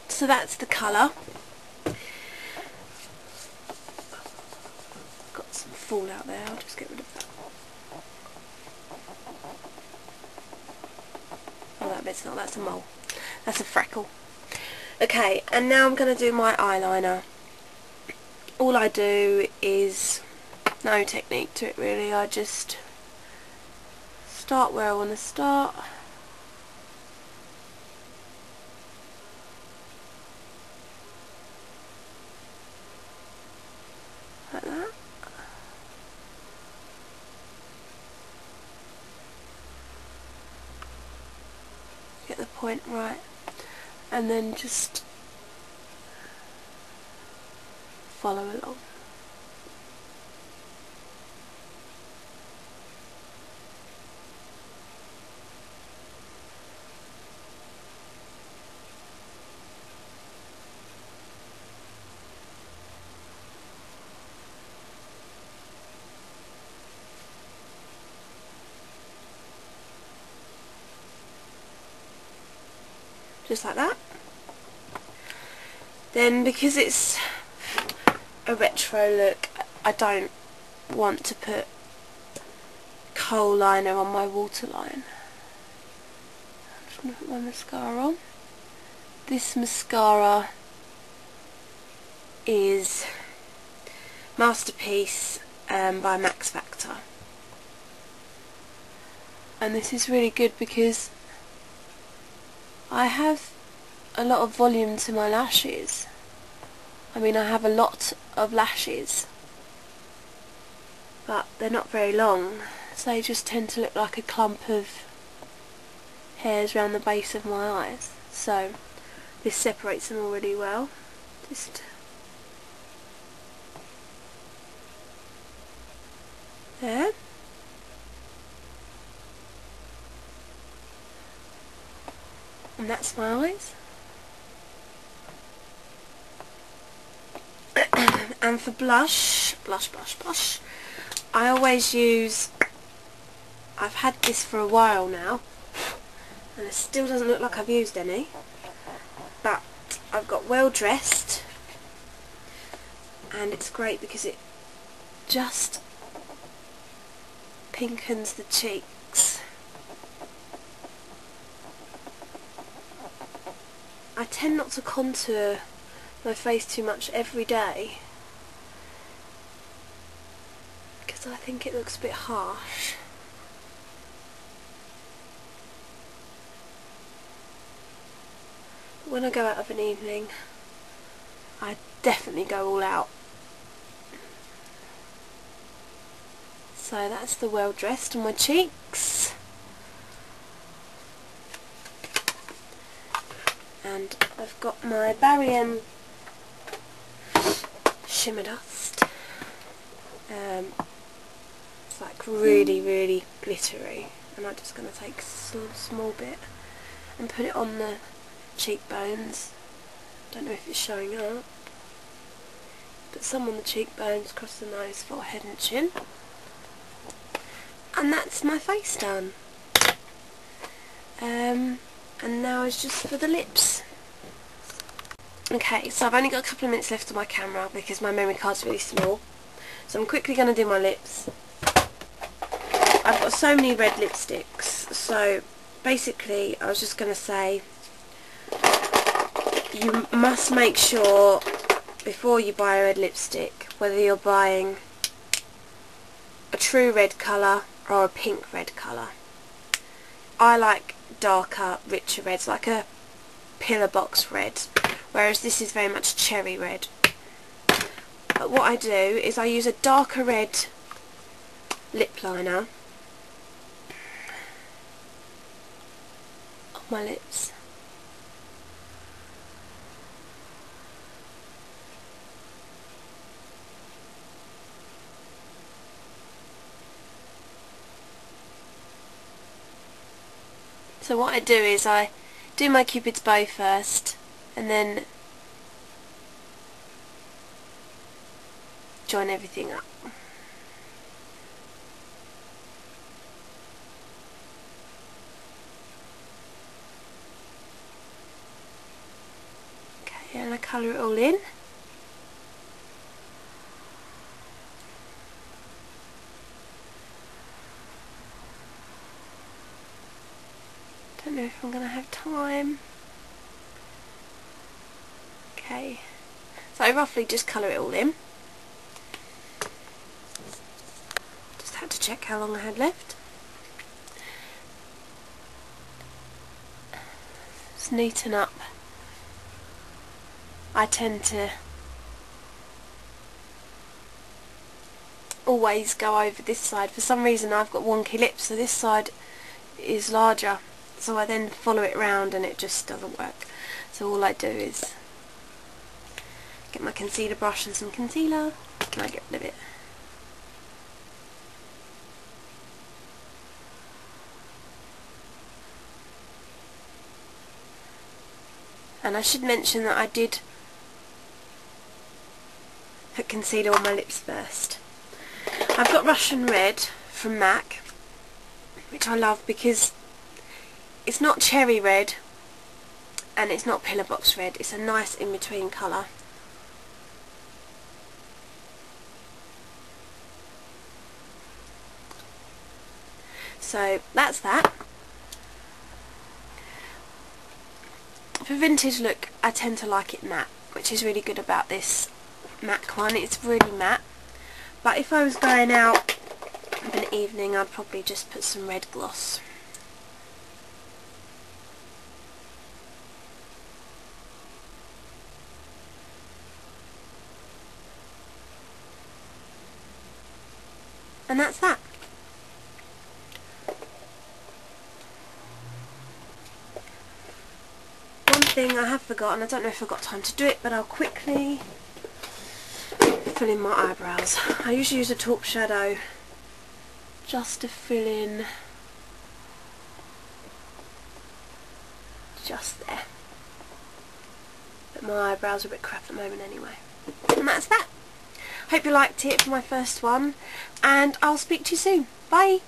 So that's the colour. Got some fallout there, I'll just get rid of that. Oh, that bit's not, that's a mole. That's a freckle. Okay, and now I'm going to do my eyeliner. All I do is no technique to it really, I just start where I want to start. Like that. Get the point right. And then just follow along. Just like that. Then because it's a retro look, I don't want to put kohl liner on my waterline. I'm just going to put my mascara on. This mascara is Masterpiece by Max Factor. And this is really good because I have a lot of volume to my lashes. I mean, I have a lot of lashes, but they're not very long, so they just tend to look like a clump of hairs around the base of my eyes. So this separates them all really well. Just there. And that's my eyes. And for blush, I always use, I've had this for a while now, and it still doesn't look like I've used any, but I've got Well Dressed, and it's great because it just pinkens the cheeks. I tend not to contour my face too much every day because I think it looks a bit harsh. But when I go out of an evening, I definitely go all out. So that's the Well Dressed on my cheeks. And I've got my Barry M Shimmer Dust. It's like really glittery, and I'm just going to take a small bit and put it on the cheekbones. Don't know if it's showing up. Put some on the cheekbones, across the nose, forehead and chin. And that's my face done. And now it's just for the lips. Okay, so I've only got a couple of minutes left on my camera because my memory card's really small. So I'm quickly going to do my lips. I've got so many red lipsticks, so basically I was just going to say you must make sure before you buy a red lipstick whether you're buying a true red colour or a pink red colour. I like darker, richer reds, like a pillar box red, whereas this is very much cherry red. But what I do is I use a darker red lip liner on my lips. So what I do is I do my Cupid's bow first, and then join everything up. Again, I colour it all in. Don't know if I'm going to have time. Okay, so I roughly just colour it all in. Just had to check how long I had left. Just neaten up. I tend to always go over this side. For some reason I've got wonky lips, so this side is larger, so I then follow it round and it just doesn't work. So all I do is get my concealer brush and some concealer and I get rid of it. And I should mention that I did put concealer on my lips first. I've got Russian Red from MAC, which I love because it's not cherry red and it's not pillar box red. It's a nice in-between colour. So that's that. For vintage look, I tend to like it matte, which is really good about this MAC one. It's really matte. But if I was going out of an evening, I'd probably just put some red gloss. And that's that. One thing I have forgotten, I don't know if I've got time to do it, but I'll quickly fill in my eyebrows. I usually use a taupe shadow just to fill in just there. But my eyebrows are a bit crap at the moment anyway. And that's that. Hope you liked it for my first one, and I'll speak to you soon. Bye!